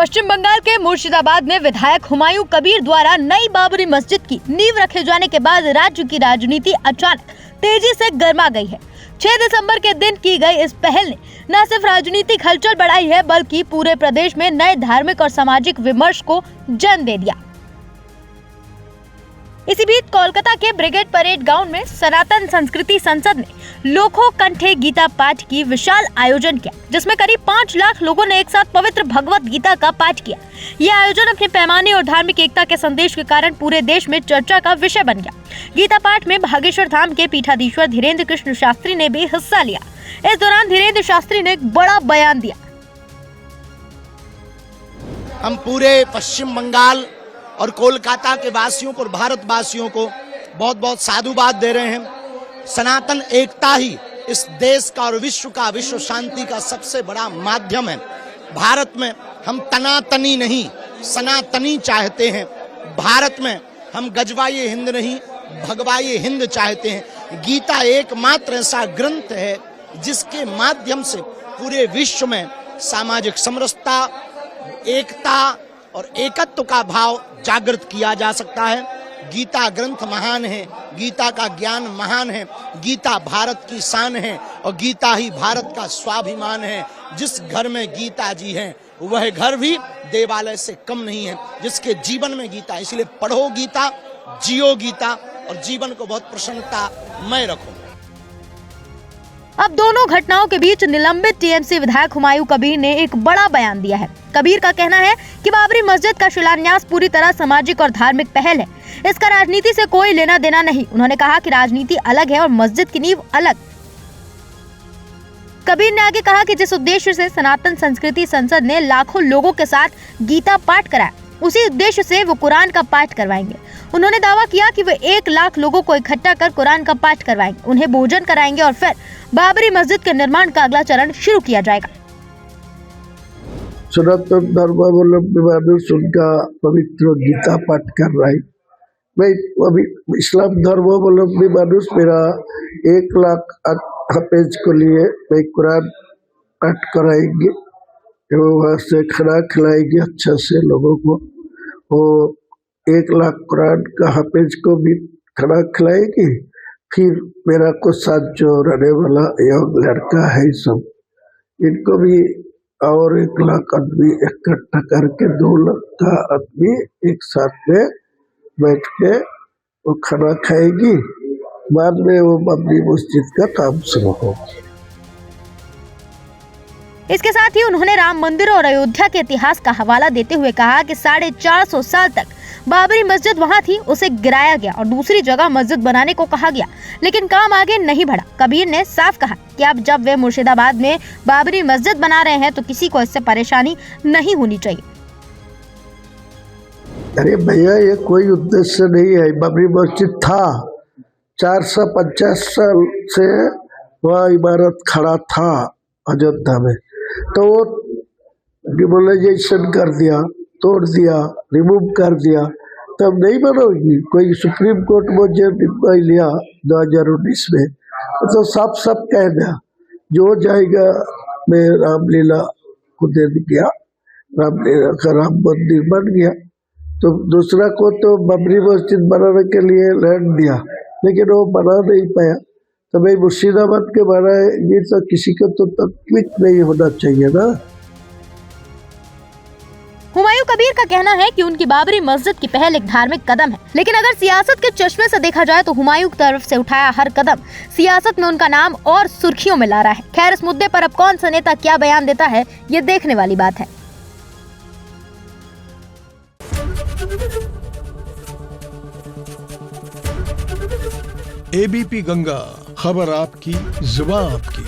पश्चिम बंगाल के मुर्शिदाबाद में विधायक हुमायूं कबीर द्वारा नई बाबरी मस्जिद की नींव रखे जाने के बाद राज्य की राजनीति अचानक तेजी से गर्मा गई है। 6 दिसंबर के दिन की गई इस पहल ने न सिर्फ राजनीतिक हलचल बढ़ाई है, बल्कि पूरे प्रदेश में नए धार्मिक और सामाजिक विमर्श को जन्म दे दिया। इसी बीच कोलकाता के ब्रिगेड परेड ग्राउंड में सनातन संस्कृति संसद ने लोको कंठे गीता पाठ की विशाल आयोजन किया, जिसमें करीब 5 लाख लोगों ने एक साथ पवित्र भगवत गीता का पाठ किया। यह आयोजन अपने पैमाने और धार्मिक एकता के संदेश के कारण पूरे देश में चर्चा का विषय बन गया। गीता पाठ में भागेश्वर धाम के पीठाधीश्वर धीरेन्द्र कृष्ण शास्त्री ने भी हिस्सा लिया। इस दौरान धीरेन्द्र शास्त्री ने एक बड़ा बयान दिया। हम पूरे पश्चिम बंगाल और कोलकाता के वासियों को और भारतवासियों को बहुत बहुत साधुवाद दे रहे हैं। सनातन एकता ही इस देश का और विश्व का, विश्व शांति का सबसे बड़ा माध्यम है। भारत में हम तनातनी नहीं, सनातनी चाहते हैं। भारत में हम गजवाए हिंद नहीं, भगवाए हिंद चाहते हैं। गीता एकमात्र ऐसा ग्रंथ है जिसके माध्यम से पूरे विश्व में सामाजिक समरसता, एकता और एकत्व का भाव जागृत किया जा सकता है। गीता ग्रंथ महान है, गीता का ज्ञान महान है, गीता भारत की शान है और गीता ही भारत का स्वाभिमान है। जिस घर में गीता जी हैं वह घर भी देवालय से कम नहीं है, जिसके जीवन में गीता। इसलिए पढ़ो गीता, जियो गीता और जीवन को बहुत प्रसन्नतामय रखो। अब दोनों घटनाओं के बीच निलंबित टीएमसी विधायक हुमायूं कबीर ने एक बड़ा बयान दिया है। कबीर का कहना है कि बाबरी मस्जिद का शिलान्यास पूरी तरह सामाजिक और धार्मिक पहल है, इसका राजनीति से कोई लेना देना नहीं। उन्होंने कहा कि राजनीति अलग है और मस्जिद की नींव अलग। कबीर ने आगे कहा कि जिस उद्देश्य से सनातन संस्कृति संसद ने लाखों लोगों के साथ गीता पाठ कराया, उसी उद्देश्य से वो कुरान का पाठ करवाएंगे। उन्होंने दावा किया कि वे 1 लाख लोगों को इकट्ठा कर कुरान का पाठ करवाएंगे, उन्हें भोजन कराएंगे और फिर बाबरी मस्जिद के निर्माण का अगला चरण शुरू किया जाएगा। सनातन धर्मावलंबी मानुष उनका पवित्र गीता पाठ कर रहा है। मैं अभी इस्लाम धर्मावलंबी मानुष मेरा 1 लाख हाफिज को लिए मैं कुरान पाठ कराएंगे, वहाँ से खाना खिलाएंगे अच्छा से लोगों को। वो 1 लाख कुरान का हाफिज को भी खाना खिलाएंगे। फिर मेरा को साथ जो रहने वाला यंग लड़का है सब, इनको भी और 1 लाख आदमी इकट्ठा करके 2 लाख का आदमी एक साथ में बैठ के वो खाना खाएगी। बाद में वो बाबरी मस्जिद का काम शुरू होगा। इसके साथ ही उन्होंने राम मंदिर और अयोध्या के इतिहास का हवाला देते हुए कहा कि 450 साल तक बाबरी मस्जिद वहां थी, उसे गिराया गया और दूसरी जगह मस्जिद बनाने को कहा गया, लेकिन काम आगे नहीं बढ़ा। कबीर ने साफ कहा कि अब जब वे मुर्शिदाबाद में बाबरी मस्जिद बना रहे हैं तो किसी को इससे परेशानी नहीं होनी चाहिए। अरे भैया, ये कोई उद्देश्य नहीं है। बाबरी मस्जिद था, 450 साल से वह इमारत खड़ा था अयोध्या में, तो वो डिमोलाइजेशन कर दिया, तोड़ दिया, रिमूव कर दिया, तब नहीं बनाओगी। कोई सुप्रीम कोर्ट में जो निर्णय लिया 2019 में, तो साफ साफ कह दिया जो जाएगा मैं रामलीला को दे दिया, रामलीला का राम मंदिर बन गया। तो दूसरा को तो बाबरी मस्जिद बनाने के लिए लैंड दिया, लेकिन वो बना नहीं पाया। तो भाई मुर्शिदाबाद के बनाएंगे तो किसी को तो तकलीफ नहीं होना चाहिए ना। हुमायूं कबीर का कहना है कि उनकी बाबरी मस्जिद की पहल एक धार्मिक कदम है, लेकिन अगर सियासत के चश्मे से देखा जाए तो हुमायूं की तरफ से उठाया हर कदम सियासत में उनका नाम और सुर्खियों में ला रहा है। खैर, इस मुद्दे पर अब कौन सा नेता क्या बयान देता है, ये देखने वाली बात है। एबीपी गंगा, खबर आपकी, जुबान आपकी।